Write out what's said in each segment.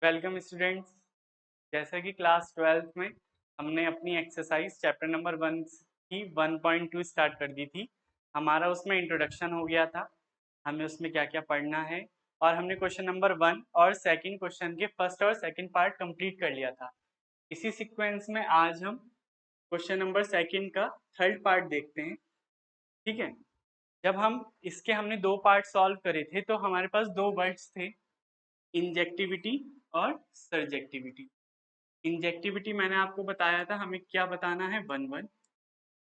Welcome students. जैसा कि class 12th में हमने अपनी एक्सरसाइज चैप्टर नंबर 1 की 1.2 स्टार्ट कर दी थी। हमारा उसमें इंट्रोडक्शन हो गया था, हमें उसमें क्या क्या पढ़ना है, और हमने क्वेश्चन नंबर 1 और सेकंड क्वेश्चन के फर्स्ट और सेकंड पार्ट कंप्लीट कर लिया था। इसी सीक्वेंस में आज हम क्वेश्चन नंबर सेकंड का थर्ड पार्ट देखते हैं। ठीक है, जब हम इसके हमने दो पार्ट सॉल्व करे थे तो हमारे पास दो वर्ड्स थे, इंजेक्टिविटी और सर्जेक्टिविटी। इंजेक्टिविटी मैंने आपको बताया था हमें क्या बताना है, 1 1।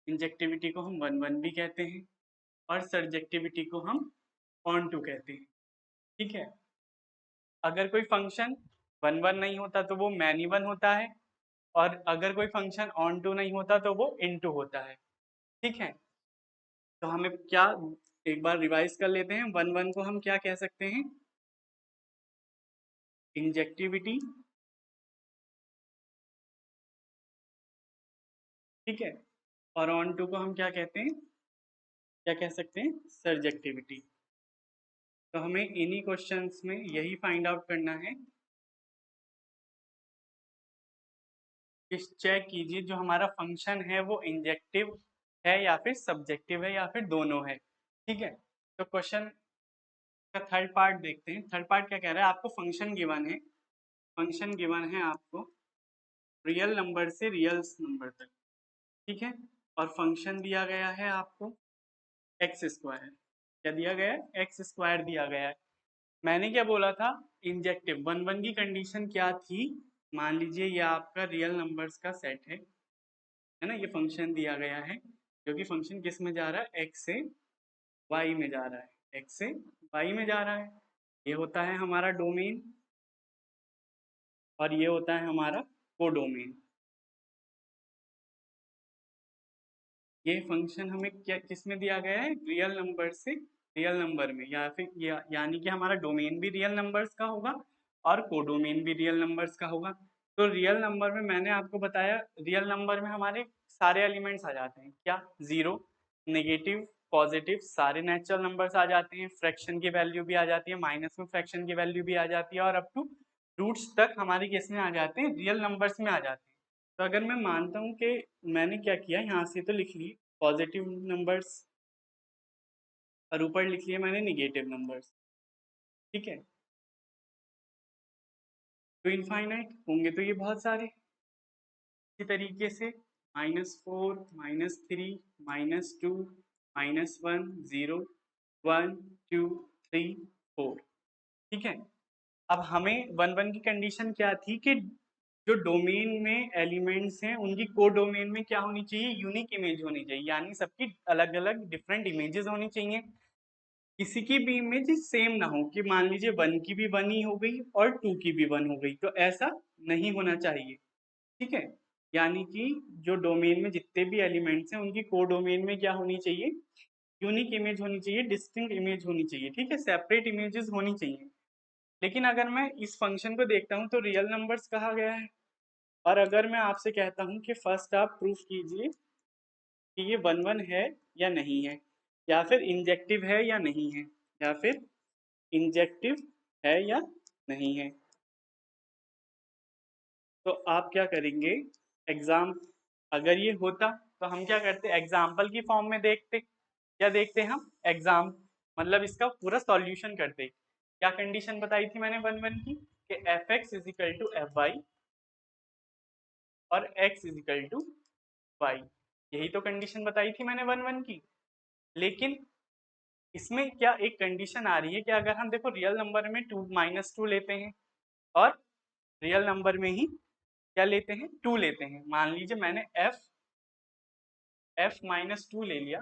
इंजेक्टिविटी को हम 1 1 भी कहते हैं और सर्जेक्टिविटी को हम ऑन टू कहते हैं। ठीक है, अगर कोई फंक्शन 1 1 नहीं होता तो वो मैनी 1 होता है, और अगर कोई फंक्शन ऑन टू नहीं होता तो वो इन टू होता है। ठीक है, तो हमें क्या, एक बार रिवाइज कर लेते हैं। 1 1 को हम क्या कह सकते हैं, इंजेक्टिविटी। ठीक है, और ऑन टू को हम क्या कहते हैं, क्या कह सकते हैं, सर्जेक्टिविटी। तो हमें इन्हीं क्वेश्चंस में यही फाइंड आउट करना है कि चेक कीजिए जो हमारा फंक्शन है वो इंजेक्टिव है या फिर सब्जेक्टिव है या फिर दोनों है। ठीक है, तो क्वेश्चन का थर्ड पार्ट देखते हैं। थर्ड पार्ट क्या कह रहा है, आपको फंक्शन गिवन है, फंक्शन गिवन है आपको रियल नंबर से रियल नंबर तक। ठीक है, और फंक्शन दिया गया है आपको एक्स स्क्वायर। क्या दिया गया है, एक्स स्क्वायर दिया गया है। मैंने क्या बोला था, इंजेक्टिव 1 1 की कंडीशन क्या थी, मान लीजिए ये आपका रियल नंबर्स का सेट है ना, ये फंक्शन दिया गया है जो कि फंक्शन किस में जा रहा है, एक्स से वाई में जा रहा है, एक्स से वाई में जा रहा है। ये होता है हमारा डोमेन और ये होता है हमारा कोडोमेन। ये फंक्शन हमें क्या किस में दिया गया है, रियल नंबर से रियल नंबर में, या फिर यानी कि हमारा डोमेन भी रियल नंबर्स का होगा और कोडोमेन भी रियल नंबर्स का होगा। तो रियल नंबर में मैंने आपको बताया, रियल नंबर में हमारे सारे एलिमेंट्स आ जाते हैं, क्या, जीरो, नेगेटिव, पॉजिटिव, सारे नेचुरल नंबर्स आ जाते हैं, फ्रैक्शन की वैल्यू भी आ जाती है, माइनस में फ्रैक्शन की वैल्यू भी आ जाती है, और अप टू रूट्स तक हमारे किस में आ जाते हैं, रियल नंबर्स में आ जाते हैं। तो अगर मैं मानता हूँ कि मैंने क्या किया, यहाँ से तो लिख ली पॉजिटिव नंबर्स और ऊपर लिख लिया मैंने निगेटिव नंबर्स। ठीक है, तो इनफाइनाइट होंगे तो ये बहुत सारे, इसी तरीके से -4, -3, -2, -1, 0, 1, 2, 3, 4। ठीक है, अब हमें 1 1 की कंडीशन क्या थी कि जो डोमेन में एलिमेंट्स हैं उनकी को डोमेन में क्या होनी चाहिए, यूनिक इमेज होनी चाहिए, यानी सबकी अलग अलग डिफरेंट इमेजेस होनी चाहिए। किसी की भी इमेज सेम ना हो कि मान लीजिए 1 की भी 1 ही हो गई और 2 की भी 1 हो गई, तो ऐसा नहीं होना चाहिए। ठीक है, यानी कि जो डोमेन में जितने भी एलिमेंट्स हैं उनकी को डोमेन में क्या होनी चाहिए, यूनिक इमेज होनी चाहिए, डिस्टिंक्ट इमेज होनी चाहिए। ठीक है, सेपरेट इमेजेस होनी चाहिए। लेकिन अगर मैं इस फंक्शन को देखता हूँ तो रियल नंबर्स कहा गया है, और अगर मैं आपसे कहता हूँ कि फर्स्ट आप प्रूफ कीजिए कि ये 1 1 है या नहीं है, या फिर इंजेक्टिव है या नहीं है, या फिर इंजेक्टिव है या नहीं है, तो आप क्या करेंगे, एग्जाम, अगर ये होता तो हम क्या करते, एग्जाम्पल की फॉर्म में देखते। क्या देखते हम, एग्जाम, मतलब इसका पूरा सॉल्यूशन करते। क्या कंडीशन बताई थी मैंने 1 1 की, कि f x is equal to f y और x is equal to y. यही तो कंडीशन बताई थी मैंने 1 1 की। लेकिन इसमें क्या एक कंडीशन आ रही है कि अगर हम देखो रियल नंबर में 2 -2 लेते हैं और रियल नंबर में ही क्या लेते हैं, 2 लेते हैं। मान लीजिए मैंने f -2 ले लिया,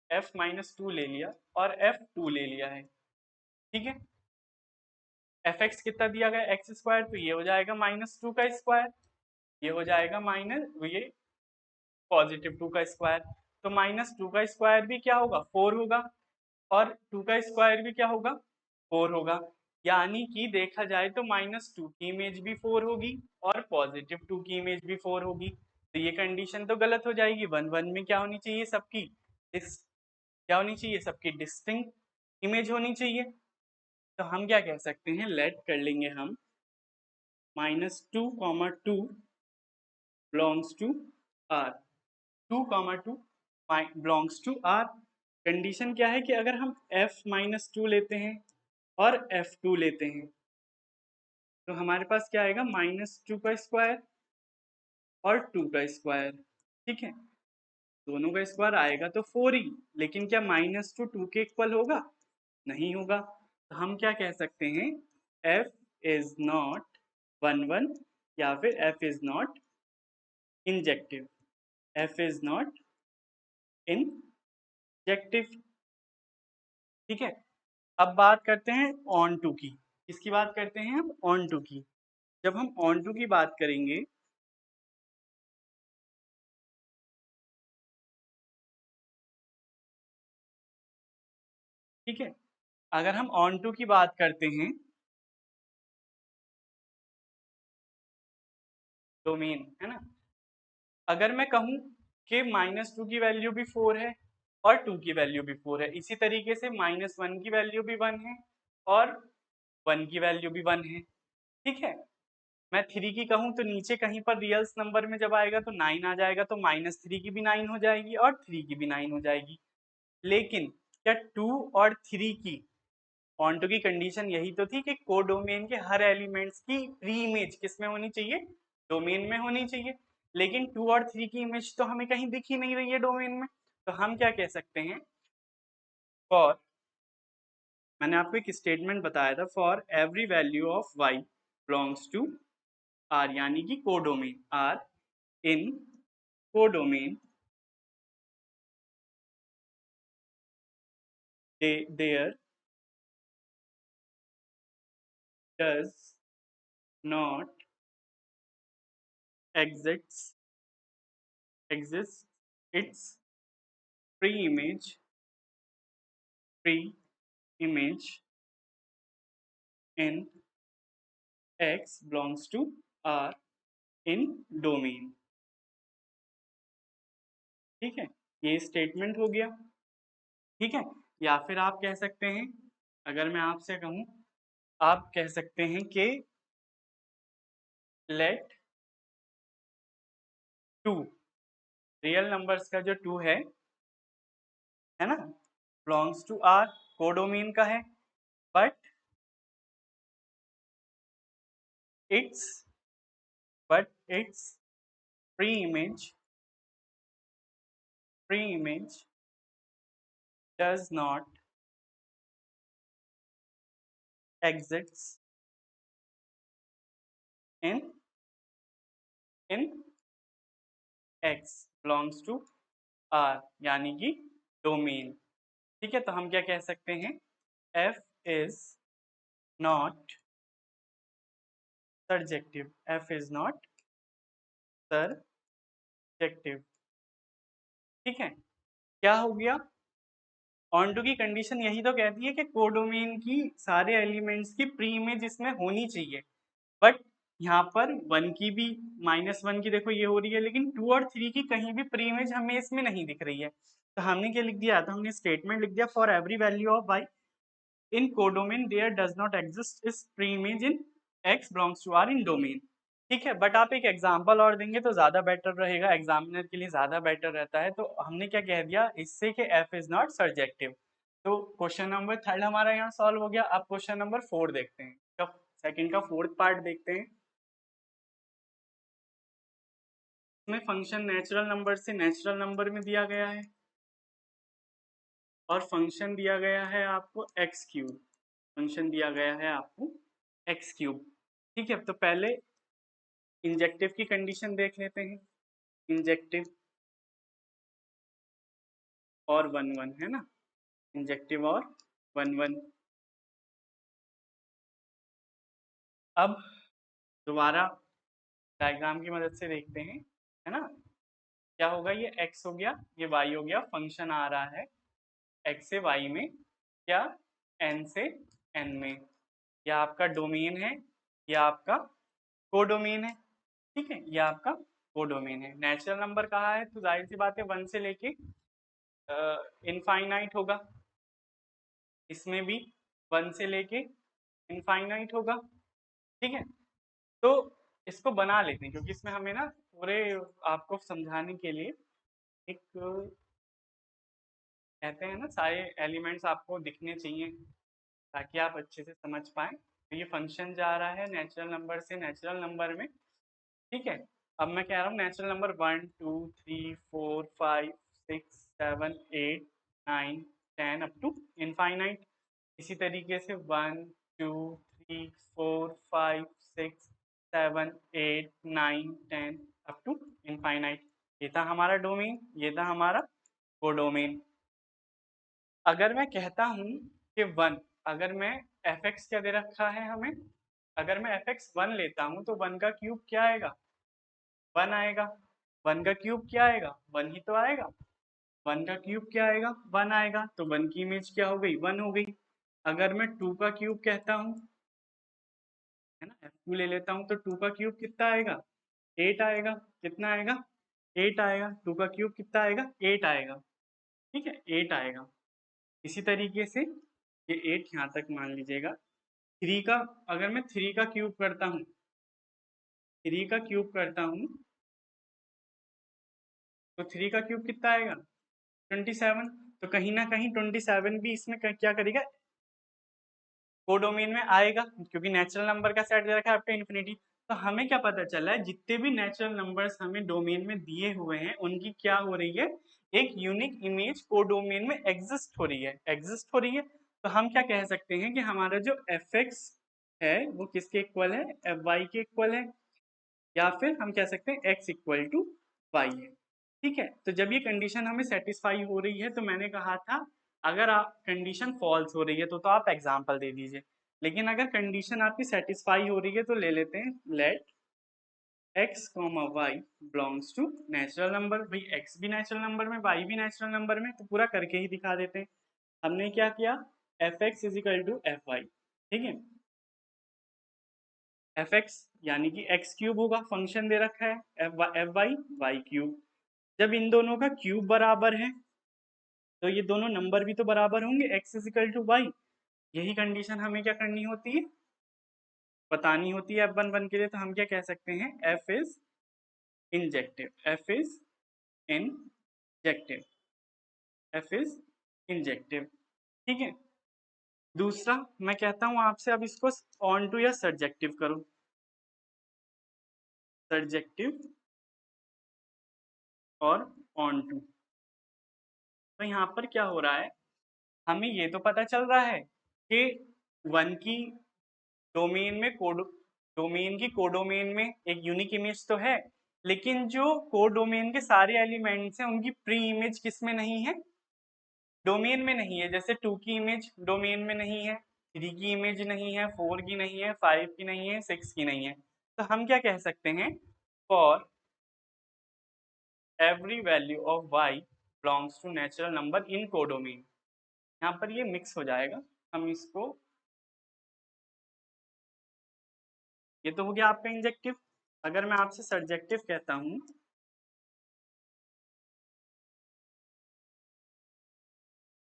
f -2 ले लिया और f2 ले लिया है। ठीक है, एफ एक्स कितना दिया गया, एक्स स्क्वायर, तो ये हो जाएगा -2 का स्क्वायर, ये हो जाएगा माइनस ये +2 का स्क्वायर। तो -2 का स्क्वायर भी क्या होगा, 4 होगा, और 2 का स्क्वायर भी क्या होगा, 4 होगा। यानी कि देखा जाए तो -2 की इमेज भी 4 होगी और +2 की इमेज भी 4 होगी। तो ये कंडीशन तो गलत हो जाएगी। 1 1 में क्या होनी चाहिए, सबकी क्या होनी चाहिए, सबकी डिस्टिंक्ट इमेज होनी चाहिए। तो हम क्या कह सकते हैं, लेट कर लेंगे हम -2, belongs to R, 2, 2 belongs to R। Condition क्या है कि अगर हम f-2 लेते हैं और f2 लेते हैं तो हमारे पास क्या आएगा, -2 का स्क्वायर और 2 का स्क्वायर। ठीक है, दोनों का स्क्वायर आएगा तो 4 ही, लेकिन क्या -2 के इक्वल होगा? नहीं होगा। तो हम क्या कह सकते हैं, f इज नॉट 1 1 या फिर f is not injective, f is not injective. ठीक है, अब बात करते हैं ऑन टू की। किसकी बात करते हैं अब? ऑन टू की। जब हम ऑन टू की बात करेंगे ठीक है, अगर हम ऑन टू की बात करते हैं, डोमेन है ना, अगर मैं कहूं कि -2 की वैल्यू भी 4 है और 2 की वैल्यू भी 4 है, इसी तरीके से -1 की वैल्यू भी 1 है और 1 की वैल्यू भी 1 है। ठीक है, मैं 3 की कहूं तो नीचे कहीं पर रियल्स नंबर में जब आएगा तो 9 आ जाएगा, तो -3 की भी 9 हो जाएगी और 3 की भी 9 हो जाएगी। लेकिन क्या 2 और 3 की ऑन टू की कंडीशन यही तो थी कि कोडोमेन के हर एलिमेंट्स की प्री इमेज किस में होनी चाहिए? डोमेन में होनी चाहिए। लेकिन 2 और 3 की इमेज तो हमें कहीं दिख ही नहीं रही है डोमेन में, तो हम क्या कह सकते हैं, फॉर, मैंने आपको एक स्टेटमेंट बताया था, for every value of y belongs to r, यानी कि codomain r in codomain there does not exist its pre-image in x belongs to R in domain। ठीक है, ये स्टेटमेंट हो गया। ठीक है, या फिर आप कह सकते हैं, अगर मैं आपसे कहूं, आप कह सकते हैं कि लेट 2, रियल नंबर्स का जो 2 है ना, belongs to R, कोडोमेन का है, but its pre-image does not exist in x belongs to R, यानी कि डोमेन। ठीक है, तो हम क्या कह सकते हैं, f is not surjective, f is not surjective। ठीक है, क्या हो गया, ऑन टू की कंडीशन यही तो कहती है कि कोडोमेन की सारे एलिमेंट्स की प्री इमेज इसमें होनी चाहिए, बट यहाँ पर 1 की भी, -1 की देखो ये हो रही है, लेकिन 2 और 3 की कहीं भी प्री इमेज हमें इसमें नहीं दिख रही है। तो हमने क्या लिख दिया था, हमने स्टेटमेंट लिख दिया, for every value of y in codomain there does not exist its preimage in x belongs to r in domain. ठीक है, बट आप एक एग्जांपल और देंगे तो ज्यादा बेटर रहेगा, एग्जामिनर के लिए ज्यादा बेटर रहता है। तो हमने क्या कह दिया इससे कि f इज नॉट सर्जेक्टिव। तो क्वेश्चन नंबर 3 हमारा यहाँ सॉल्व हो गया। अब क्वेश्चन नंबर 4 देखते हैं, सेकंड का 4th पार्ट देखते हैं। इसमें फंक्शन नेचुरल नंबर से नेचुरल नंबर में दिया गया है और फंक्शन दिया गया है आपको एक्स क्यूब, फंक्शन दिया गया है आपको एक्स क्यूब। ठीक है, तो पहले इंजेक्टिव की कंडीशन देख लेते हैं, इंजेक्टिव और 1 1 है ना, इंजेक्टिव और 1 1। अब दोबारा डायग्राम की मदद से देखते हैं, है ना, क्या होगा, ये x हो गया, ये y हो गया, फंक्शन आ रहा है x से y में, क्या n से n में, यह आपका डोमेन है, यह आपका कोडोमेन है। ठीक है, यह आपका कोडोमेन है। नेचुरल नंबर कहा है तो जाहिर सी बात है 1 से लेके इनफाइनाइट होगा, इसमें भी 1 से लेके इनफाइनाइट होगा। ठीक है, तो इसको बना लेते हैं, क्योंकि इसमें हमें ना पूरे आपको समझाने के लिए एक कहते हैं ना सारे एलिमेंट्स आपको दिखने चाहिए ताकि आप अच्छे से समझ पाएं। तो ये फंक्शन जा रहा है नेचुरल नंबर से नेचुरल नंबर में, ठीक है। अब मैं कह रहा हूँ natural number 1 2 3 4 5 6 7 8 9 10 up to infinite. इसी तरीके से 1 2 3 4 5 6 7 8 9 10 अप टू इनफाइनाइट। ये था हमारा डोमेन, ये था हमारा कोडोमेन। अगर मैं कहता हूँ कि 1, अगर मैं एफ एक्स क्या दे रखा है हमें, अगर मैं एफ एक्स 1 लेता हूँ तो 1 का क्यूब क्या आएगा, 1 आएगा। 1 का क्यूब क्या आएगा, 1 ही तो आएगा। 1 का क्यूब क्या आएगा, 1 आएगा। तो 1 की इमेज क्या हो गई, 1 हो गई। अगर मैं 2 का क्यूब कहता हूँ, है ना, f2 ले लेता हूँ, तो 2 का क्यूब कितना आएगा, 8 आएगा। कितना आएगा, 8 आएगा। 2 का क्यूब कितना आएगा, 8 आएगा। ठीक है, 8 आएगा। इसी तरीके से ये 8 यहाँ तक मान लीजिएगा। 3 का, अगर मैं 3 का क्यूब करता हूँ, 3 का क्यूब करता हूँ, तो 3 का क्यूब कितना आएगा, 27। तो कहीं ना कहीं 27 भी इसमें क्या करेगा, कोडोमेन में आएगा, क्योंकि नेचुरल नंबर का सेट दे रखा है आपका इन्फिनिटी। तो हमें क्या पता चला है, जितने भी नेचुरल नंबर्स हमें डोमेन में दिए हुए हैं उनकी क्या हो रही है, एक यूनिक इमेज कोडोमेन में एग्जिस्ट हो रही है, एग्जिस्ट हो रही है। तो हम क्या कह सकते हैं कि हमारा जो एफ एक्स है वो किसके इक्वल है, एफ वाई के इक्वल है, या फिर हम कह सकते हैं एक्स इक्वल टू वाई है। ठीक है, तो जब ये कंडीशन हमें सेटिस्फाई हो रही है, तो मैंने कहा था अगर आप कंडीशन फॉल्स हो रही है तो आप एग्जाम्पल दे दीजिए। लेकिन अगर कंडीशन आपकी सेटिस्फाई हो रही है तो ले लेते हैं let x comma y belongs to natural number. भाई एक्स भी नेचुरल नंबर में, वाई भी नेचुरल नंबर में, तो पूरा करके ही दिखा देते हैं। हमने क्या किया, f x is equal to f y. ठीक है, एफ एक्स यानी कि एक्स क्यूब होगा, फंक्शन दे रखा है, एफ वाई वाई क्यूब। जब इन दोनों का क्यूब बराबर है तो ये दोनों नंबर भी तो बराबर होंगे, x is equal to y. यही कंडीशन हमें क्या करनी होती है, बतानी होती है एफ वन वन के लिए। तो हम क्या कह सकते हैं, F is injective, F is injective, F is injective. ठीक है, दूसरा मैं कहता हूं आपसे अब इसको ऑन टू या सब्जेक्टिव करो, सब्जेक्टिव और ऑन टू। तो यहाँ पर क्या हो रहा है, हमें ये तो पता चल रहा है कि वन की डोमेन में डोमेन की कोडोमेन में एक यूनिक इमेज तो है, लेकिन जो कोडोमेन के सारे एलिमेंट्स हैं उनकी प्री इमेज किस में नहीं है, डोमेन में नहीं है। जैसे 2 की इमेज डोमेन में नहीं है, 3 की इमेज नहीं है, 4 की नहीं है, 5 की नहीं है, 6 की नहीं है। तो हम क्या कह सकते हैं, for every value of y belongs to natural number in codomain. यहाँ पर ये मिक्स हो जाएगा, हम इसको, ये तो हो गया आपका इंजेक्टिव। अगर मैं आपसे सब्जेक्टिव कहता हूँ,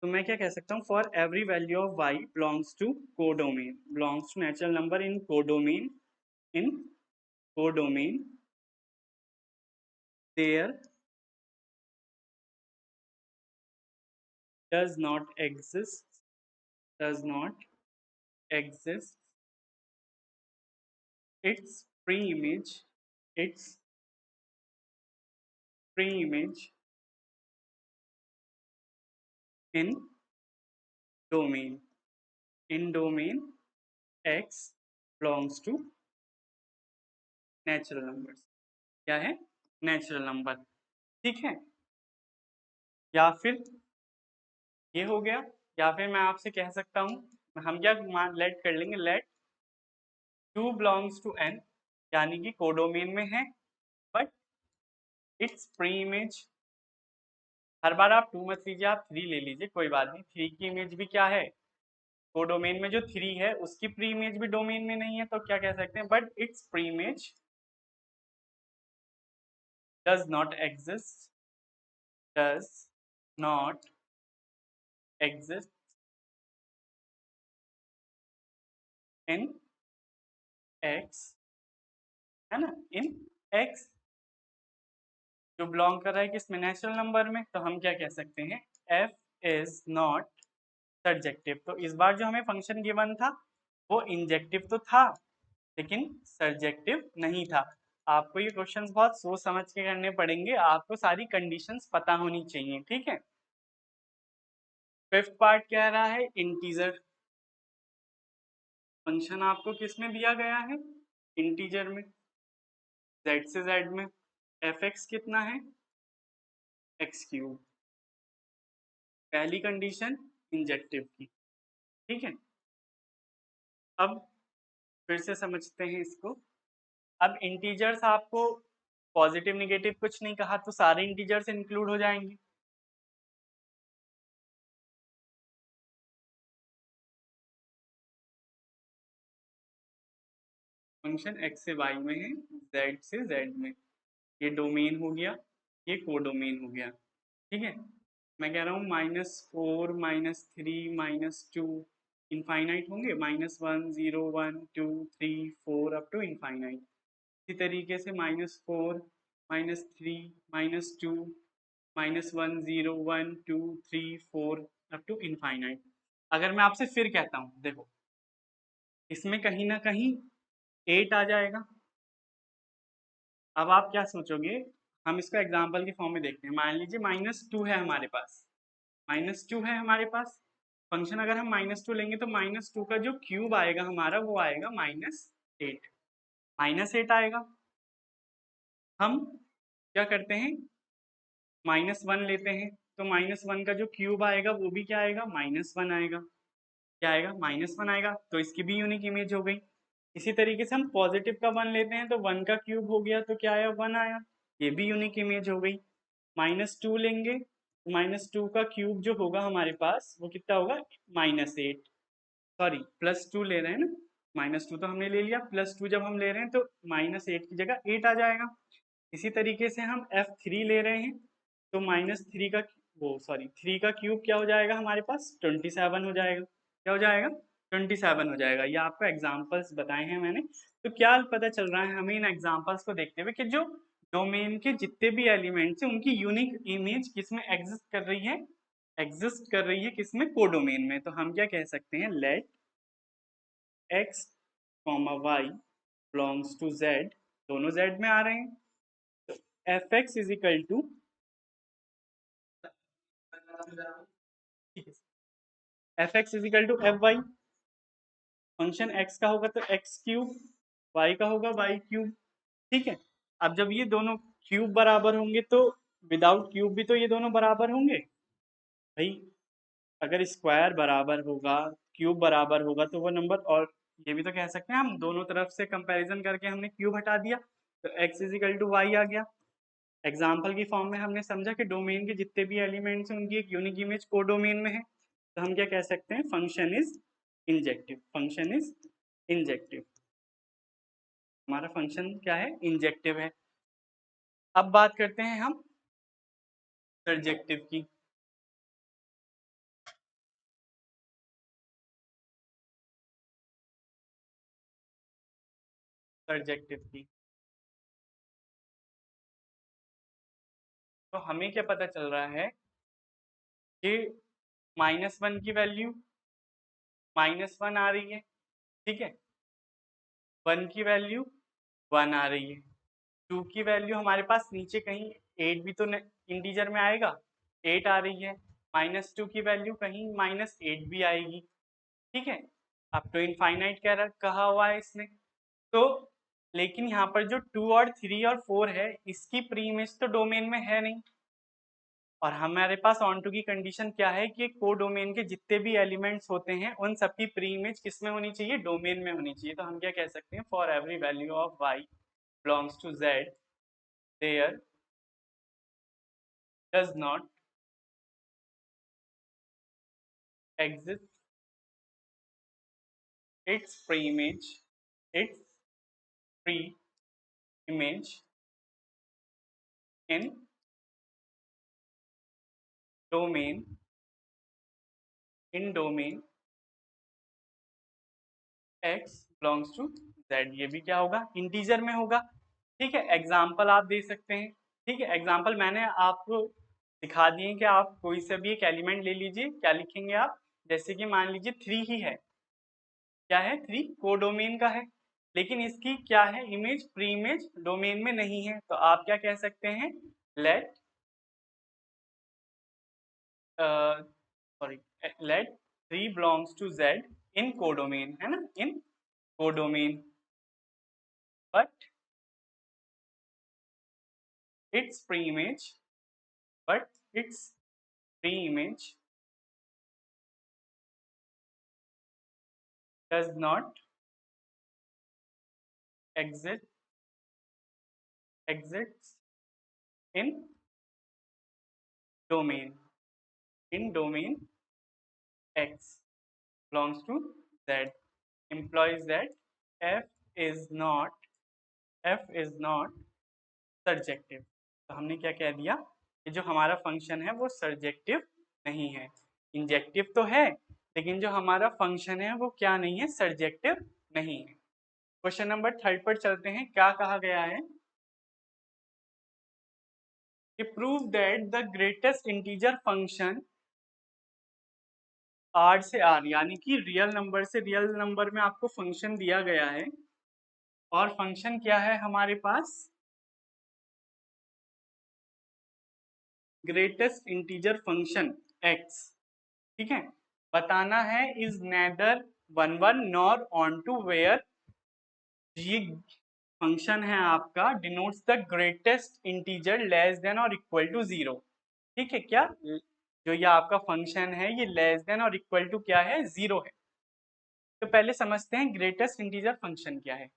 तो मैं क्या कह सकता हूँ, for every value of y belongs to codomain, belongs to natural number in codomain, in codomain there does not exist, does not exist its pre-image, its pre-image in domain, in domain x belongs to natural numbers. क्या है, natural number. ठीक है, या फिर ये हो गया, या फिर मैं आपसे कह सकता हूँ, हम क्या लेट कर लेंगे, लेट 2 बिलोंग्स टू n, यानी कि कोडोमेन में है, बट इट्स प्री इमेज, हर बार आप 2 मत लीजिए, आप 3 ले लीजिए, कोई बात नहीं। 3 की इमेज भी क्या है, कोडोमेन में जो 3 है उसकी प्री इमेज भी डोमेन में नहीं है, तो क्या कह सकते हैं, but it's pre image does not exist, does not exist in x है ना, इन x जो बिलोंग कर रहा है किसमें, नेचुरल नंबर में, तो हम क्या कह सकते हैं, f इज नॉट सर्जेक्टिव। तो इस बार जो हमें फंक्शन गिवन था वो इंजेक्टिव तो था लेकिन सर्जेक्टिव नहीं था। आपको ये क्वेश्चंस बहुत सोच समझ के करने पड़ेंगे, आपको सारी कंडीशंस पता होनी चाहिए, ठीक है। फिफ्थ पार्ट कह रहा है इंटीजर। फंक्शन आपको किस में दिया गया है, इंटीजर में, z से z में, fx कितना है, x क्यूब। पहली कंडीशन इंजेक्टिव की, ठीक है। अब फिर से समझते हैं इसको। अब इंटीजर्स आपको पॉजिटिव निगेटिव कुछ नहीं कहा तो सारे इंटीजर्स इंक्लूड हो जाएंगे। फंक्शन x से y में है, z से z में, ये डोमेन हो गया, ये कोडोमेन हो गया, ठीक है। मैं कह रहा हूँ -4 -3 -2 इनफाइनाइट होंगे, -1 0 1 2 3 4 अप टू इनफाइनाइट। इसी तरीके से -4 -3 -2 -1 0 1 2 3 4 अप टू इनफाइनाइट। अगर मैं आपसे फिर कहता हूँ, देखो इसमें कहीं ना कहीं 8 आ जाएगा। अब आप क्या सोचोगे, हम इसको एग्जाम्पल के फॉर्म में देखते हैं। मान लीजिए -2 है हमारे पास, -2 है हमारे पास फंक्शन। अगर हम -2 लेंगे तो -2 का जो क्यूब आएगा हमारा वो आएगा -8, -8 आएगा। हम क्या करते हैं, -1 लेते हैं तो -1 का जो क्यूब आएगा वो भी क्या आएगा, -1 आएगा। क्या आएगा, -1 आएगा, तो इसकी भी यूनिक इमेज हो गई। इसी तरीके से हम पॉजिटिव का 1 लेते हैं तो 1 का क्यूब हो गया तो क्या आया, 1 आया, ये भी यूनिक इमेज हो गई। -2 लेंगे, -2 का क्यूब जो होगा हमारे पास वो कितना होगा, -8, सॉरी +2 ले रहे हैं ना, -2 तो हमने ले लिया, +2 जब हम ले रहे हैं तो -8 की जगह 8 आ जाएगा। इसी तरीके से हम f3 ले रहे हैं तो -3 का वो सॉरी 3 का क्यूब क्या हो जाएगा हमारे पास, 27 हो जाएगा। क्या हो जाएगा, 27 हो जाएगा। ये आपको एग्जांपल्स बताए हैं मैंने। तो क्या पता चल रहा है हमें इन एग्जांपल्स को देखते हुए कि जो डोमेन के जितने भी एलिमेंट्स हैं उनकी यूनिक इमेज किसमें एग्जिस्ट कर रही है, एग्जिस्ट कर रही है किसमें, कोडोमेन में। तो हम क्या कह सकते हैं, let x, y belongs to z, दोनों z में आ रहे हैं, तो fx is equal to, fx is equal to fy। Function x का होगा तो x क्यूब, y का होगा y क्यूब, ठीक है। अब जब ये दोनों क्यूब बराबर होंगे तो विदाउट क्यूब भी तो ये दोनों बराबर होंगे भाई। अगर स्क्वायर बराबर होगा, क्यूब बराबर होगा तो वो नंबर, और ये भी तो कह सकते हैं हम दोनों तरफ से कंपैरिजन करके हमने क्यूब हटा दिया तो x is equal to y आ गया। एग्जाम्पल की फॉर्म में हमने समझा कि डोमेन के जितने भी एलिमेंट्स हैं उनकी एक यूनिक इमेज कोडोमेन में है, तो हम क्या कह सकते हैं, function is injective. Function is injective, हमारा फंक्शन क्या है, इंजेक्टिव है। अब बात करते हैं हम सर्जेक्टिव की। सर्जेक्टिव की तो हमें क्या पता चल रहा है कि -1 की वैल्यू -1 आ रही है, ठीक है। 1 की वैल्यू 1 आ रही है। 2 की वैल्यू हमारे पास नीचे कहीं 8 भी तो इंटीजर में आएगा, 8 आ रही है। -2 की वैल्यू कहीं -8 भी आएगी, ठीक है। अब तो इनफाइनाइट कहा हुआ है इसने, तो लेकिन यहाँ पर जो 2 और 3 और 4 है इसकी प्री इमेज तो डोमेन में है नहीं, और हमारे पास ऑन टू की कंडीशन क्या है कि कोडोमेन के जितने भी एलिमेंट्स होते हैं उन सबकी प्री इमेज किस में होनी चाहिए, डोमेन में होनी चाहिए। तो हम क्या कह सकते हैं, for every value of y belongs to z there does not exist its pre-image, its pre-image in domain, in domain x belongs to z। ये भी क्या होगा, इंटीजर में होगा। ठीक है, एग्जाम्पल आप दे सकते हैं। ठीक है, एग्जाम्पल मैंने आपको दिखा दिए कि आप कोई सा भी एक एलिमेंट ले लीजिए, क्या लिखेंगे आप, जैसे कि मान लीजिए 3 ही है, क्या है 3 कोडोमेन का है, लेकिन इसकी क्या है इमेज प्री इमेज डोमेन में नहीं है, तो आप क्या कह सकते हैं, let sorry let 3 belongs to Z in codomain, है ना, in codomain, but its pre-image but its pre-image does not exists in domain X belongs to Z implies that f is not surjective। तो हमने क्या कह दिया कि जो हमारा फंक्शन है वो सर्जेक्टिव नहीं है, इंजेक्टिव तो है लेकिन जो हमारा फंक्शन है वो क्या नहीं है, सर्जेक्टिव नहीं है। क्वेश्चन नंबर 3 पर चलते हैं, क्या कहा गया है कि prove that the greatest integer function R से आर, यानी कि रियल नंबर से रियल नंबर में आपको फंक्शन दिया गया है और फंक्शन क्या है हमारे पास, ग्रेटेस्ट इंटीजर फंक्शन x, ठीक है, बताना है is neither 1 1 nor onto where, ये फंक्शन है आपका denotes the greatest integer less than और इक्वल टू 0। ठीक है, क्या जो ये आपका फंक्शन है ये लेस देन और इक्वल टू क्या है, 0 है। तो पहले समझते हैं ग्रेटेस्ट इंटीजर फंक्शन क्या है।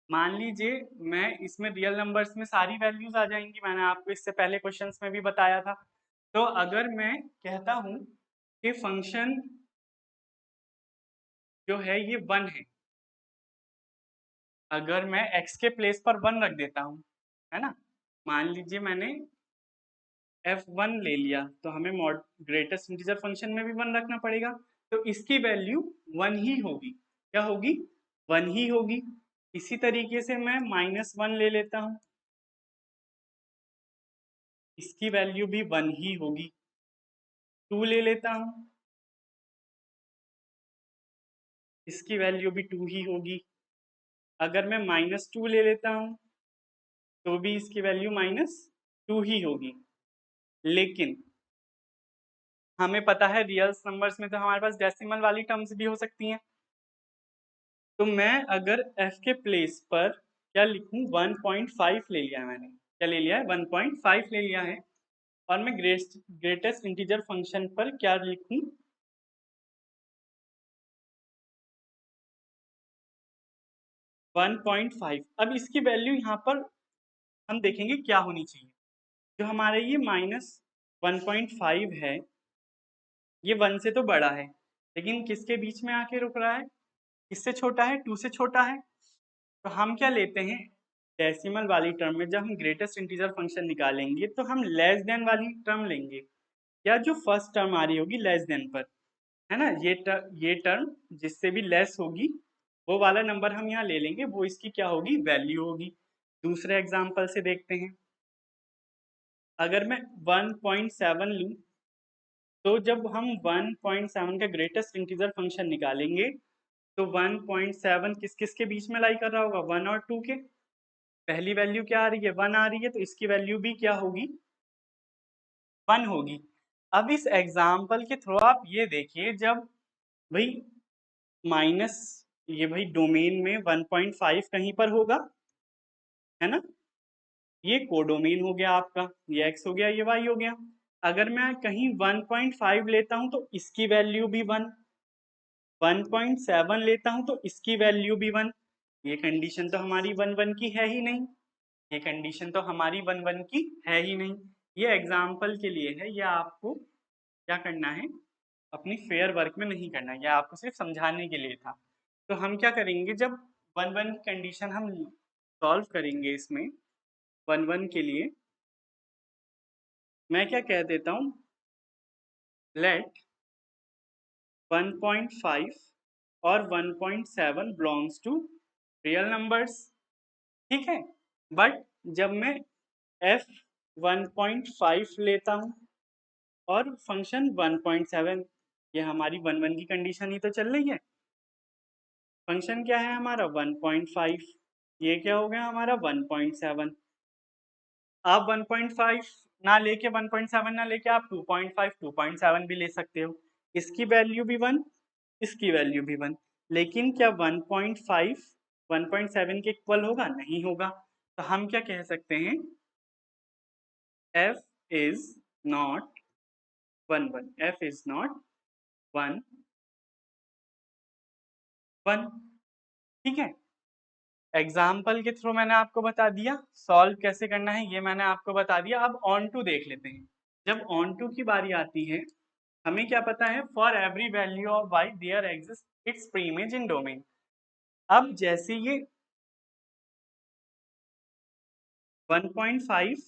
मान लीजिए मैं इसमें रियल नंबर्स में सारी वैल्यूज आ जाएंगी, मैंने आपको इससे पहले क्वेश्चंस में भी बताया था। तो अगर मैं कहता हूं कि फंक्शन जो है ये 1 है, अगर मैं x के प्लेस पर 1 रख देता हूं, है ना, मान लीजिए मैंने f1 ले लिया, तो हमें ग्रेटेस्ट इंटीजर फंक्शन में भी 1 रखना पड़ेगा, तो इसकी वैल्यू 1 ही होगी, क्या होगी, 1 ही होगी। इसी तरीके से मैं -1 ले लेता हूं, इसकी वैल्यू भी 1 ही होगी। 2 ले लेता हूं, इसकी वैल्यू भी 2 ही होगी। अगर मैं -2 ले लेता हूं तो भी इसकी वैल्यू -2 ही होगी। लेकिन हमें पता है रियल नंबर्स में तो हमारे पास डेसिमल वाली टर्म्स भी हो सकती हैं, तो मैं अगर f के प्लेस पर क्या लिखूं, 1.5 ले लिया है मैंने, क्या ले लिया है, 1.5 ले लिया है, और मैं ग्रेटेस्ट इंटीजर फंक्शन पर क्या लिखूं, 1.5। अब इसकी वैल्यू यहाँ पर हम देखेंगे क्या होनी चाहिए, जो हमारे ये -1.5 है ये 1 से तो बड़ा है, लेकिन किसके बीच में आके रुक रहा है, किससे छोटा है, 2 से छोटा है। तो हम क्या लेते हैं, डेसिमल वाली टर्म में जब हम ग्रेटेस्ट इंटीजर फंक्शन निकालेंगे तो हम लेस देन वाली टर्म लेंगे, या जो फर्स्ट टर्म आ रही होगी लेस देन पर, है ना, ये टर्म जिससे भी लेस होगी वो वाला नंबर हम यहाँ ले लेंगे, वो इसकी क्या होगी, वैल्यू होगी। दूसरे एग्जाम्पल से देखते हैं, अगर मैं 1.7 लूं, तो जब हम 1.7 का ग्रेटेस्ट इंटीजर फंक्शन निकालेंगे तो 1.7 किस किस के बीच में लाई कर रहा होगा, 1 और 2 के। पहली वैल्यू क्या आ रही है, 1 आ रही है, तो इसकी वैल्यू भी क्या होगी, 1 होगी। अब इस एग्जाम्पल के थ्रू आप ये देखिए, जब भाई माइनस, ये भाई डोमेन में 1.5 कहीं पर होगा, है ना, ये कोडोमेन हो गया आपका, ये x हो गया, ये y हो गया। अगर मैं कहीं 1.5 लेता हूं तो इसकी वैल्यू भी 1, 1.7 लेता हूं तो इसकी वैल्यू भी 1, ये कंडीशन तो हमारी 1 1 की है ही नहीं, ये कंडीशन तो हमारी 1 1 की है ही नहीं। ये एग्जाम्पल के लिए है, या आपको क्या करना है, अपनी फेयर वर्क में नहीं करना है, या आपको सिर्फ समझाने के लिए था। तो हम क्या करेंगे, जब 1 1 की कंडीशन हम सॉल्व करेंगे इसमें 1 1 के लिए, मैं क्या कह देता हूं, लेट 1.5 और 1.7 बिलोंग्स टू रियल नंबर्स, ठीक है, बट जब मैं f 1.5 लेता हूँ और फंक्शन 1.7, ये हमारी 1 की कंडीशन ही तो चल रही है। फंक्शन क्या है हमारा 1.5, ये क्या हो गया हमारा 1.7। आप 1.5 ना लेके 1.7 ना लेके आप 2.5 2.7 भी ले सकते हो। इसकी वैल्यू भी 1, इसकी वैल्यू भी 1, लेकिन क्या 1.5 1.7 के इक्वल होगा? नहीं होगा। तो हम क्या कह सकते हैं? f is not 1 f is not 1 1। ठीक है, एग्जाम्पल के थ्रू मैंने आपको बता दिया, सॉल्व कैसे करना है ये मैंने आपको बता दिया। अब ऑन टू देख लेते हैं। जब ऑन टू की बारी आती है, हमें क्या पता है? For every value of y there exist its preimage in domain. अब जैसे ये 1.5,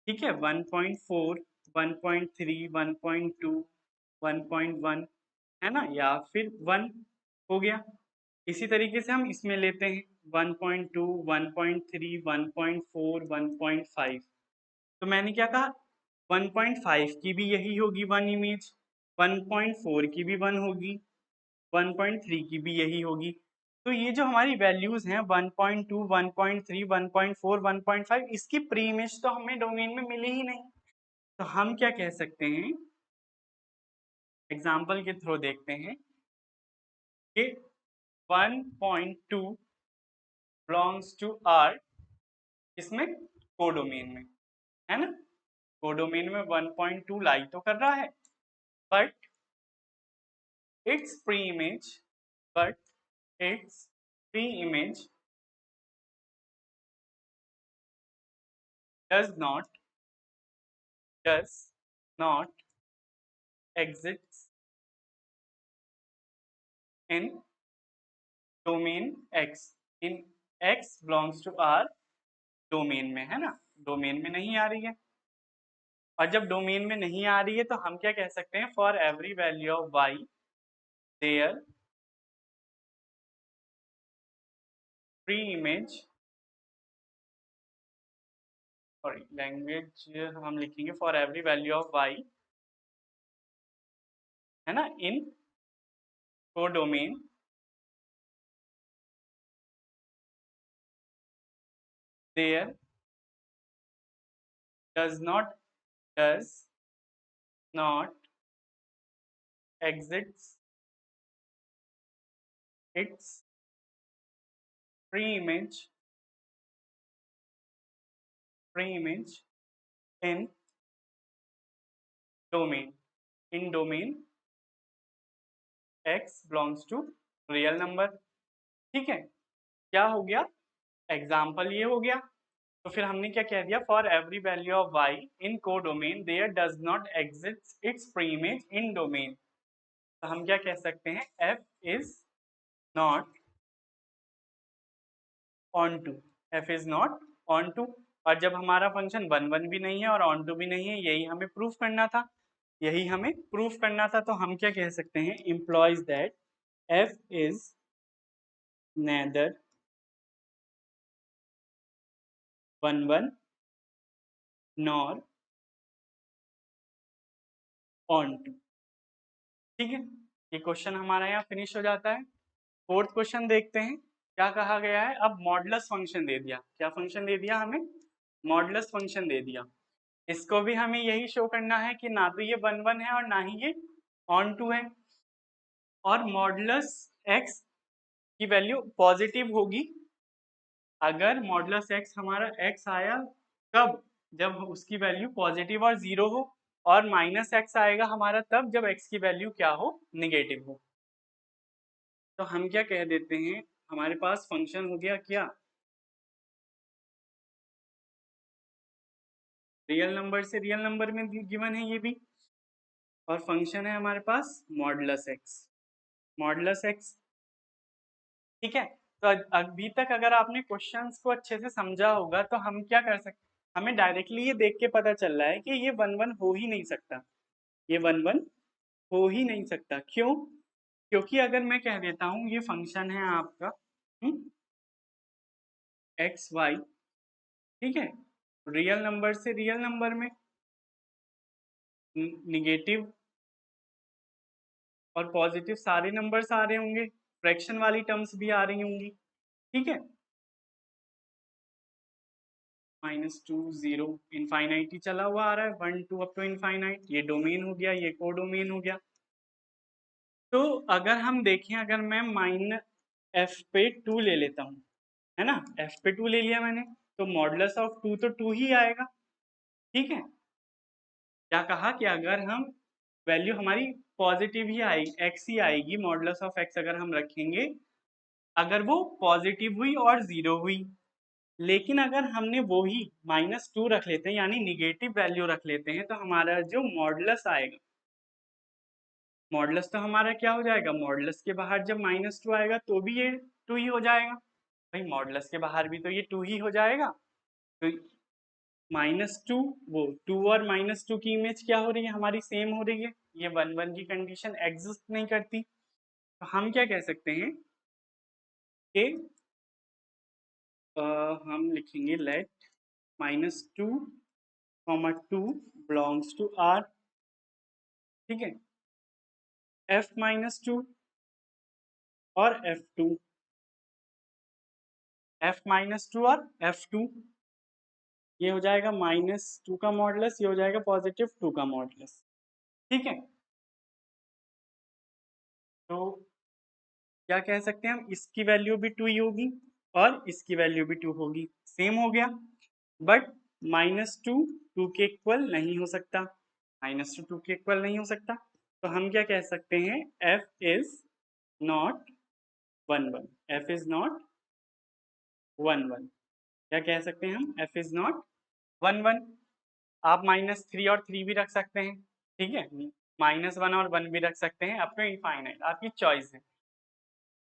ठीक है, 1.4 1.3 1.2 1.1 है ना, या फिर 1 हो गया। इसी तरीके से हम इसमें लेते हैं 1.2 1.3 1.4 1.5। तो मैंने क्या कहा? 1.5 की भी यही होगी 1 इमेज, 1.4 की भी 1 होगी, 1.3 की भी यही होगी। तो ये जो हमारी वैल्यूज हैं 1.2 1.3 1.4 1.5, इसकी प्री इमेज तो हमें डोमेन में मिली ही नहीं। तो हम क्या कह सकते हैं? एग्जाम्पल के थ्रू देखते हैं कि 1.2 बिलोंग्स टू आर, इसमें कोडोमेन में, है ना, कोडोमेन में 1.2 लाई तो कर रहा है, but its pre-image but its pre-image does not exist in domain x, in x belongs to r domain में, है ना, डोमेन में नहीं आ रही है। और जब डोमेन में नहीं आ रही है तो हम क्या कह सकते हैं? For every value of y there pre-image, sorry language हम लिखेंगे for every value of y, है ना, in codomain there does not exits its pre-image in domain x belongs to real number. ठीक है, क्या हो गया? एग्जाम्पल ये हो गया। तो फिर हमने क्या कह दिया? For every value of y in codomain there does not exist its preimage in domain. तो हम क्या कह सकते हैं? f is not onto, f is not onto. और जब हमारा फंक्शन 1 भी नहीं है और ऑन टू भी नहीं है, यही हमें प्रूफ करना था, यही हमें प्रूफ करना था। तो हम क्या कह सकते हैं? Implies that f is neither 1 nor onto. ठीक है, ये क्वेश्चन हमारा यहाँ फिनिश हो जाता है। फोर्थ क्वेश्चन देखते हैं क्या कहा गया है। अब मॉडुलस फंक्शन दे दिया। क्या फंक्शन दे दिया हमें? मॉडुलस फंक्शन दे दिया। इसको भी हमें यही शो करना है कि ना तो ये 1 है और ना ही ये ऑन टू है। और मॉडुलस एक्स की वैल्यू पॉजिटिव होगी अगर मॉडुलस एक्स हमारा एक्स आया कब? जब उसकी वैल्यू पॉजिटिव और 0 हो, और माइनस एक्स आएगा हमारा तब जब एक्स की वैल्यू क्या हो? निगेटिव हो। तो हम क्या कह देते हैं? हमारे पास फंक्शन हो गया क्या? रियल नंबर से रियल नंबर में गिवन है ये भी, और फंक्शन है हमारे पास मॉडुलस एक्स, मॉडुलस एक्स। ठीक है, तो अभी तक अगर आपने क्वेश्चंस को अच्छे से समझा होगा तो हम क्या कर सकते? हमें डायरेक्टली ये देख के पता चल रहा है कि ये 1 हो ही नहीं सकता, ये 1 हो ही नहीं सकता। क्यों? क्योंकि अगर मैं कह देता हूँ ये फंक्शन है आपका एक्स वाई, ठीक है, रियल नंबर से रियल नंबर में निगेटिव और पॉजिटिव सारे नंबर्स आ रहे होंगे, फ्रैक्शन वाली टर्म्स भी आ रही होंगी। ठीक है, -2 0 इनफाइनाइट चला हुआ आ रहा है, 1 2 अप टू इनफाइनाइट, ये डोमेन हो गया, ये कोडोमेन हो गया। तो अगर हम देखें, अगर मैं माइन एफ पे 2 ले लेता हूँ, है ना, एफ पे 2 ले लिया मैंने, तो मॉडुलस ऑफ 2 तो 2 ही आएगा। ठीक है, क्या कहा कि अगर हम वैल्यू हमारी पॉजिटिव ही आएगी, एक्स ही आएगी, मॉडुलस ऑफ एक्स अगर हम रखेंगे, अगर वो पॉजिटिव हुई और 0 हुई। लेकिन अगर हमने वो ही -2 रख लेते हैं, यानी निगेटिव वैल्यू रख लेते हैं, तो हमारा जो मॉडुलस आएगा, मॉडुलस तो हमारा क्या हो जाएगा, मॉडुलस के बाहर जब -2 आएगा तो भी ये 2 ही हो जाएगा। भाई मॉडुलस के बाहर भी तो ये 2 ही हो जाएगा। तो -2, वो 2 और -2 की इमेज क्या हो रही है, हमारी सेम हो रही है, ये 1 1 की कंडीशन एग्जिस्ट नहीं करती। तो हम क्या कह सकते हैं कि हम लिखेंगे लेट -2, 2 बिलोंग्स टू R। ठीक है, f-2 और f2, f-2 और f2, ये हो जाएगा -2 का मॉडुलस, ये हो जाएगा +2 का मॉडुलस। ठीक है, तो क्या कह सकते हैं हम, इसकी वैल्यू भी 2 ही होगी और इसकी वैल्यू भी 2 होगी, सेम हो गया। बट -2 2 के इक्वल नहीं हो सकता, -2 2 के इक्वल नहीं हो सकता। तो हम क्या कह सकते हैं, f is not 1 1, f is not 1 1। क्या कह सकते हैं हम, f इज नॉट 1 1। आप -3 और 3 भी रख सकते हैं। ठीक है, -1 और 1 भी रख सकते हैं, अप टू इनफाइनाइट, आपकी चॉइस है।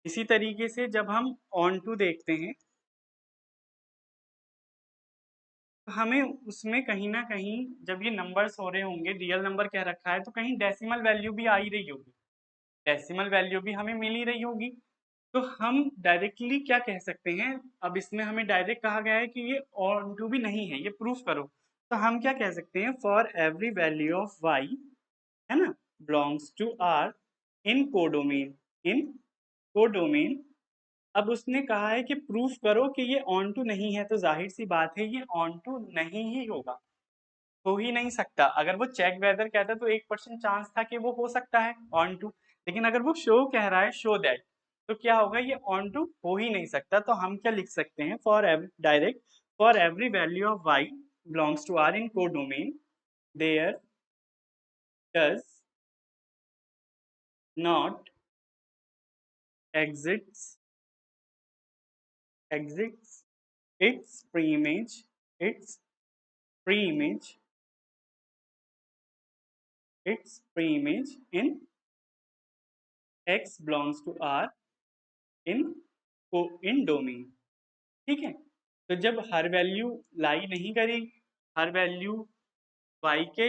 इसी तरीके से जब हम ऑन टू देखते हैं, तो हमें उसमें कहीं ना कहीं जब ये नंबर्स हो रहे होंगे, रियल नंबर कह रखा है, तो कहीं डेसिमल वैल्यू भी आ ही रही होगी, डेसिमल वैल्यू भी हमें मिल ही रही होगी। तो हम डायरेक्टली क्या कह सकते हैं, अब इसमें हमें डायरेक्ट कहा गया है कि ये ऑन टू भी नहीं है, ये प्रूफ करो। तो हम क्या कह सकते हैं, for every value of y, है ना, belongs to R in codomain, in codomain. अब उसने कहा है कि प्रूफ करो कि ये ऑन टू नहीं है, तो जाहिर सी बात है ये ऑन टू नहीं ही होगा, हो ही नहीं सकता। अगर वो चेक वेदर कहता तो 1% चांस था कि वो हो सकता है ऑन टू, लेकिन अगर वो शो कह रहा है, शो दैट, तो क्या होगा, ये ऑन टू हो ही नहीं सकता। तो हम क्या लिख सकते हैं, for every direct, for every value of y belongs to R in codomain, there does not exits exits its preimage, its preimage, its preimage in x belongs to R in in domain। ठीक है, तो जब हर value लाई नहीं करेगी, हर value y के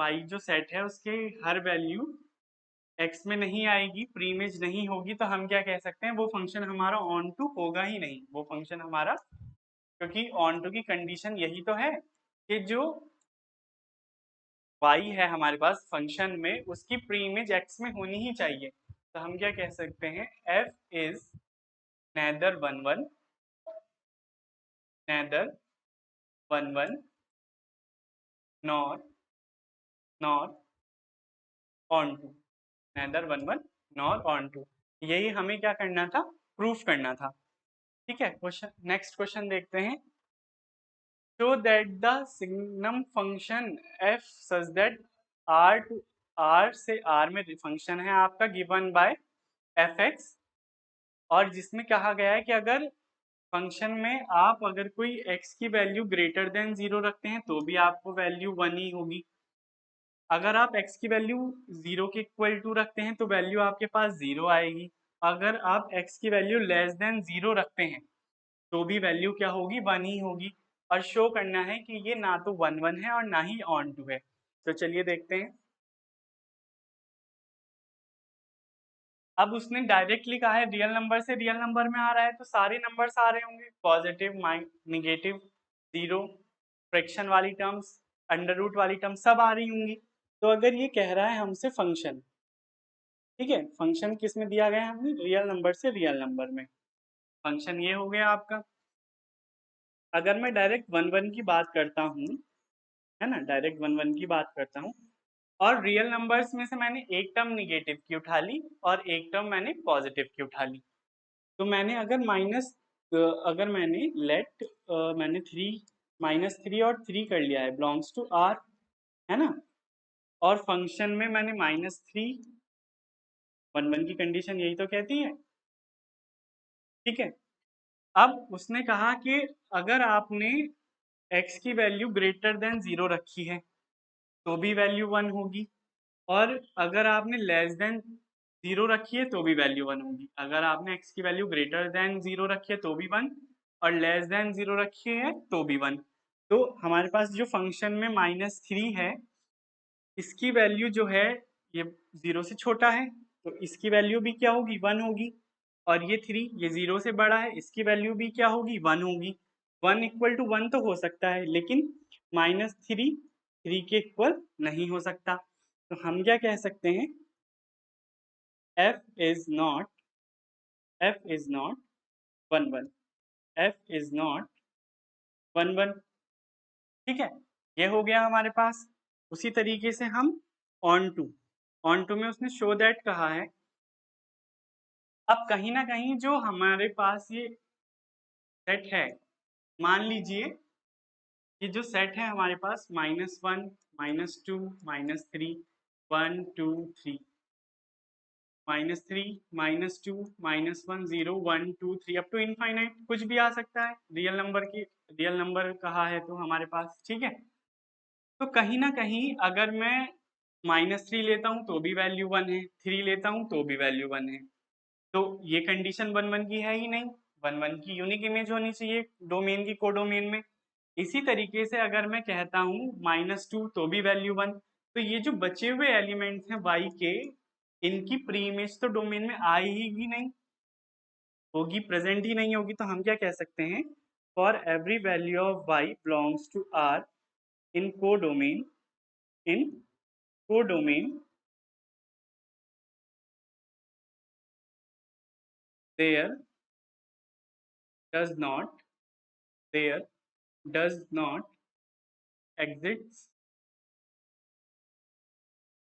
y जो set है उसके हर वैल्यू x में नहीं आएगी, प्रीइमेज नहीं होगी, तो हम क्या कह सकते हैं, वो फंक्शन हमारा ऑन टू होगा ही नहीं, वो फंक्शन हमारा, क्योंकि ऑन टू की कंडीशन यही तो है कि जो y है हमारे पास फंक्शन में, उसकी प्रीइमेज x में होनी ही चाहिए। तो हम क्या कह सकते हैं, f is neither 1 1, neither 1 1 nor nor onto, neither 1 1 nor onto. यही हमें क्या करना था, प्रूफ करना था। ठीक है, क्वेश्चन, नेक्स्ट क्वेश्चन देखते हैं। show that the signum function f such that r to r से r में फंक्शन है आपका गिवन बाय एफ एक्स, और जिसमें कहा गया है कि अगर फंक्शन में आप अगर कोई x की वैल्यू ग्रेटर देन 0 रखते हैं तो भी आपको वैल्यू 1 ही होगी। अगर आप x की वैल्यू 0 के इक्वल टू रखते हैं तो वैल्यू आपके पास 0 आएगी। अगर आप x की वैल्यू लेस देन 0 रखते हैं तो भी वैल्यू क्या होगी, 1 ही होगी। और शो करना है कि ये ना तो 1 1 है और ना ही ऑन टू है। तो चलिए देखते हैं। अब उसने डायरेक्टली कहा है रियल नंबर से रियल नंबर में आ रहा है, तो सारे नंबर्स आ रहे होंगे, पॉजिटिव, निगेटिव, जीरो, फ्रैक्शन वाली टर्म्स, अंडर रूट वाली टर्म्स सब आ रही होंगी। तो अगर ये कह रहा है हमसे फंक्शन, ठीक है, फंक्शन किस में दिया गया है हमने, रियल नंबर से रियल नंबर में, फंक्शन ये हो गया आपका। अगर मैं डायरेक्ट वन वन की बात करता हूँ, है ना, डायरेक्ट वन वन की बात करता हूँ, और रियल नंबर्स में से मैंने एक टर्म निगेटिव की उठा ली और एक टर्म मैंने पॉजिटिव की उठा ली, तो मैंने अगर अगर मैंने मैंने -3 और 3 कर लिया है, बिलोंग्स टू आर, है ना, और फंक्शन में मैंने -3, वन वन की कंडीशन यही तो कहती है, ठीक है। अब उसने कहा कि अगर आपने x की वैल्यू ग्रेटर देन 0 रखी है तो भी वैल्यू 1 होगी, और अगर आपने लेस देन 0 रखी है तो भी वैल्यू 1 होगी। अगर आपने x की वैल्यू ग्रेटर देन 0 रखी है तो भी 1, और लेस देन 0 रखी है तो भी 1। तो हमारे पास जो फंक्शन में -3 है, इसकी वैल्यू जो है ये 0 से छोटा है, तो इसकी वैल्यू भी क्या होगी, 1 होगी। और ये 3 ये 0 से बड़ा है, इसकी वैल्यू भी क्या होगी, 1 होगी। 1 इक्वल टू 1 तो हो सकता है, लेकिन -3 3 के इक्वल नहीं हो सकता। तो हम क्या कह सकते हैं, f is not 1 1, f is not 1 1, ठीक है। ये हो गया हमारे पास। उसी तरीके से हम ऑन टू में उसने शो दैट कहा है। अब कहीं ना कहीं जो हमारे पास ये सेट है, मान लीजिए ये जो सेट है हमारे पास -1 -2 -3 1 2 3, -3 -2 -1 0 1 2 3 अप टू इनफाइनाइट, कुछ भी आ सकता है, रियल नंबर कहा है तो हमारे पास, ठीक है। तो कहीं ना कहीं अगर मैं -3 लेता हूँ तो भी वैल्यू 1 है, 3 लेता हूँ तो भी वैल्यू 1 है, तो ये कंडीशन 1 1 की है ही नहीं। 1 1 की यूनिक इमेज होनी चाहिए डोमेन की कोडोमेन में। इसी तरीके से अगर मैं कहता हूँ -2 तो भी वैल्यू 1, तो ये जो बचे हुए एलिमेंट्स हैं y के, इनकी प्री इमेज तो डोमेन में आएगी नहीं, होगी, प्रेजेंट ही नहीं होगी। तो हम क्या कह सकते हैं, for every value of y belongs to r in codomain there does not there does not exist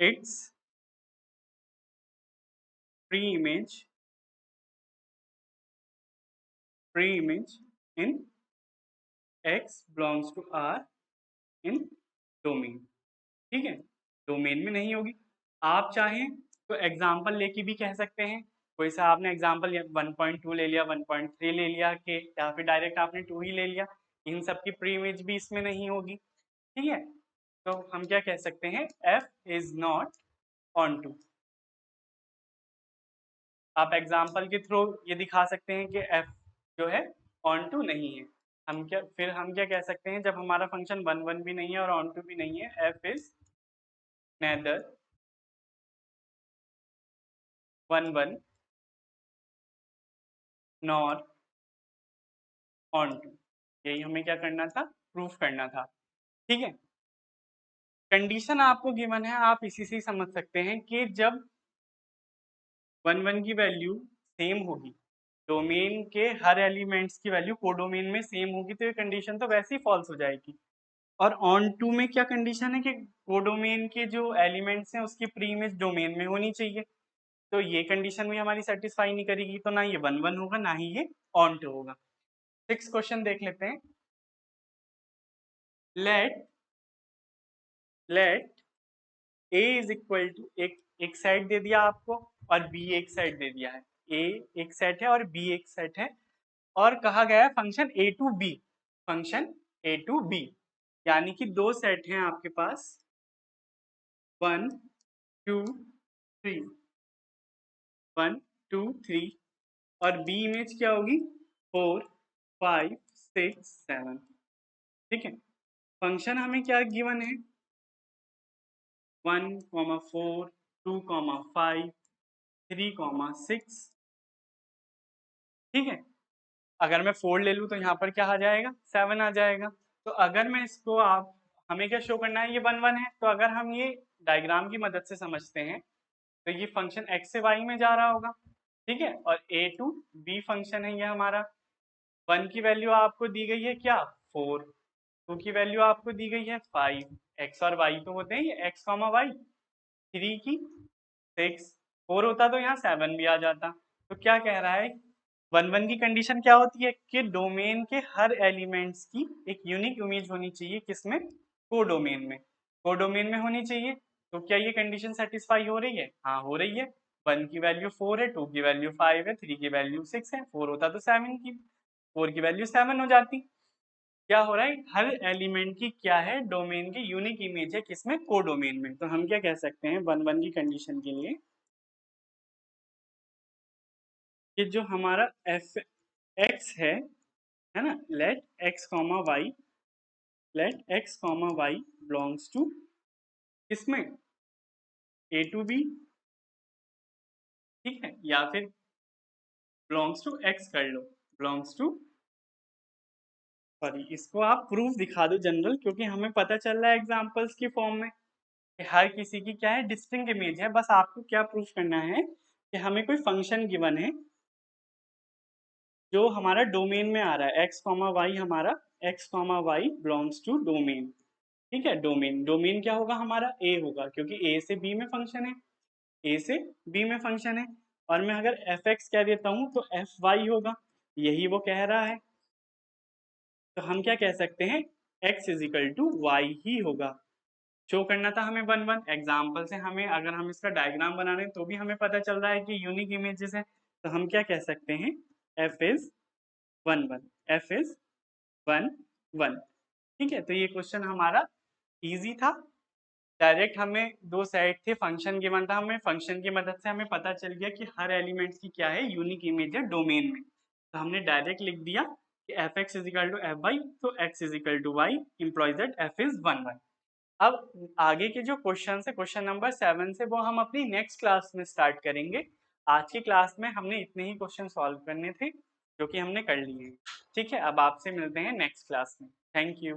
its pre-image in x belongs to r in domain, ठीक है, डोमेन में नहीं होगी। आप चाहें तो एग्जाम्पल लेके भी कह सकते हैं, कोई सा आपने एग्जाम्पल 1.2 ले लिया, 1.3 ले लिया के, या फिर डायरेक्ट आपने 2 ही ले लिया, इन सब की प्री इमेज भी इसमें नहीं होगी, ठीक है। तो हम क्या कह सकते हैं, f is not onto. आप एग्जाम्पल के थ्रू ये दिखा सकते हैं कि f जो है ऑन टू नहीं है। हम क्या कह सकते हैं, जब हमारा फंक्शन 1 1 भी नहीं है और ऑन टू भी नहीं है, f is neither 1 1 nor onto. यही हमें क्या करना था, प्रूफ करना था, ठीक है। कंडीशन आपको गिवन है, आप इसी से ही समझ सकते हैं कि जब 1 1 की वैल्यू सेम होगी, डोमेन के हर एलिमेंट्स की वैल्यू कोडोमेन में सेम होगी, तो ये कंडीशन तो वैसे ही फॉल्स हो जाएगी। और ऑन टू में क्या कंडीशन है कि कोडोमेन के जो एलिमेंट्स हैं उसकी प्री इमेज डोमेन में होनी चाहिए, तो ये कंडीशन भी हमारी सेटिस्फाई नहीं करेगी, तो ना ये 1 1 होगा ना ही ये ऑन टू होगा। 6 क्वेश्चन देख लेते हैं। Let A is equal to, एक साइड दे दिया आपको और बी एक साइड दे दिया है, ए एक सेट है और बी एक सेट है, और कहा गया है function A to B, function A to B, यानी कि दो सेट हैं आपके पास 1 2 3, 1 2 3, और बी इमेज क्या होगी 4 5 6 7, ठीक है। फंक्शन हमें क्या गिवन है 1 4 2 5 3 6, ठीक है। अगर मैं 4 ले लूँ तो यहाँ पर क्या आ जाएगा 7 आ जाएगा, तो अगर मैं इसको आप हमें क्या शो करना है, ये 1 1 है, तो अगर हम ये डायग्राम की मदद से समझते हैं तो ये फंक्शन x से y में जा रहा होगा, ठीक है, और a टू b फंक्शन है ये हमारा। 1 की वैल्यू आपको दी गई है क्या 4, 2 की वैल्यू आपको दी गई है 5, x और y तो होते हैं ये x, y, 3 की 6, 4 होता तो यहाँ 7 भी आ जाता। तो क्या कह रहा है, 1 1 की कंडीशन क्या होती है कि डोमेन के हर एलिमेंट्स की एक यूनिक इमेज होनी चाहिए, किसमें, कोडोमेन में, कोडोमेन में होनी चाहिए। तो क्या ये कंडीशन सेटिस्फाई हो रही है, हाँ हो रही है। 1 की वैल्यू 4 है, 2 की वैल्यू 5 है, 3 की वैल्यू 6 है, 4 होता तो 7 की 4 की वैल्यू 7 हो जाती। क्या हो रहा है, हर एलिमेंट की क्या है, डोमेन की यूनिक इमेज है, किसमें, कोडोमेन में। तो हम क्या कह सकते हैं 1 1 की कंडीशन के लिए कि जो हमारा एफ एक्स है ना, let x comma y, let x comma y belongs to किसमें, ए टू बी, ठीक है, या फिर बिलोंग्स टू एक्स कर लो, बिलोंग्स टू, सॉरी इसको आप प्रूफ दिखा दो जनरल, क्योंकि हमें पता चल रहा है एग्जांपल्स की फॉर्म में कि हर किसी की क्या है, डिस्टिंक्ट इमेज है। बस आपको क्या प्रूफ करना है कि हमें कोई फंक्शन गिवन है जो हमारा डोमेन में आ रहा है, एक्स कॉमा वाई, हमारा x comma y belongs to domain, ठीक है। डोमेन, डोमेन क्या होगा हमारा, ए होगा, क्योंकि ए से बी में फंक्शन है, ए से बी में फंक्शन है। और मैं अगर एफ एक्स कह देता हूँ तो एफ वाई होगा, यही वो कह रहा है। तो हम क्या कह सकते हैं, x is equal to y ही होगा। शो करना था हमें 1 1, एग्जाम्पल से हमें अगर हम इसका डायग्राम बना रहे हैं तो भी हमें पता चल रहा है कि यूनिक इमेजेस है। तो हम क्या कह सकते हैं, एफ इज 1 1, एफ इज 1 1, ठीक है। तो ये क्वेश्चन हमारा इजी था, डायरेक्ट हमें दो सेट थे, फंक्शन गिवन था, हमें फंक्शन की मदद से हमें पता चल गया कि हर एलिमेंट्स की क्या है, यूनिक इमेज है डोमेन में। तो हमने डायरेक्ट लिख दिया कि f x is equal to f y, तो x is equal to y implies that f is 1 1। अब आगे के जो क्वेश्चन है, क्वेश्चन नंबर 7 से, वो हम अपनी नेक्स्ट क्लास में स्टार्ट करेंगे। आज की क्लास में हमने इतने ही क्वेश्चन सॉल्व करने थे जो कि हमने कर लिए हैं, ठीक है। अब आपसे मिलते हैं नेक्स्ट क्लास में, थैंक यू।